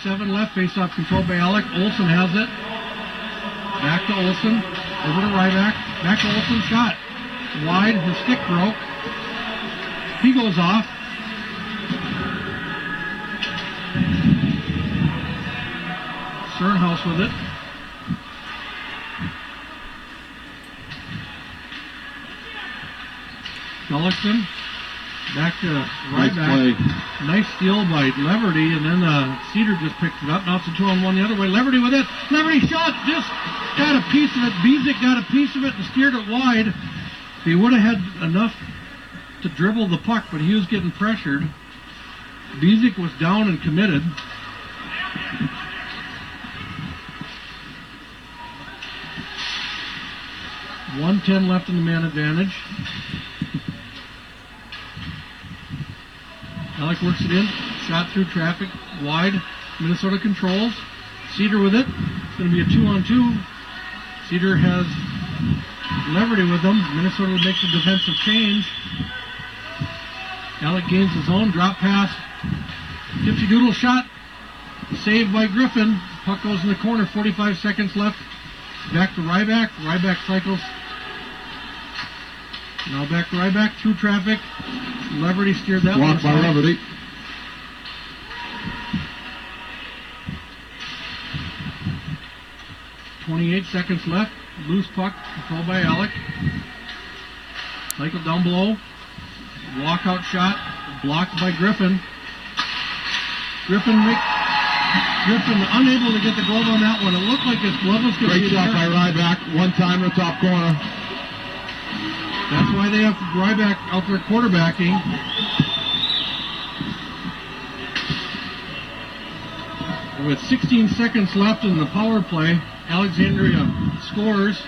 2:07 left. Face-off controlled by Alec. Olsen has it. Back to Olsen. Over to Ryback. Back to Olsen. Shot. Wide. His stick broke. He goes off. Sternhouse with it. Gullickson. Back to Ryback. Nice steal by Leverty, and then Cedar just picked it up. Now it's a 2-on-1 the other way. Leverty with it. Leverty shot. Just got a piece of it. Bezic got a piece of it and steered it wide. He would have had enough to dribble the puck, but he was getting pressured. Bezic was down and committed. .110 left in the man advantage. Alec works it in. Shot through traffic. Wide. Minnesota controls. Cedar with it. It's going to be a 2-on-2. Cedar has Leverty with them. Minnesota makes a defensive change. Alec gains his own. Drop pass. Gypsy Doodle shot. Saved by Griffin. Puck goes in the corner. 45 seconds left. Back to Ryback. Ryback cycles. Now back to Ryback through traffic. Leverty steered that one. Blocked by Leverty. .28 seconds left. Loose puck controlled by Alec. Cycle down below. Walkout shot. Blocked by Griffin. Griffin unable to get the glove on that one. It looked like his glove was going to be there. Great shot by Ryback. One time in the top corner. That's why they have Ryback out there quarterbacking. With 16 seconds left in the power play, Alexandria scores.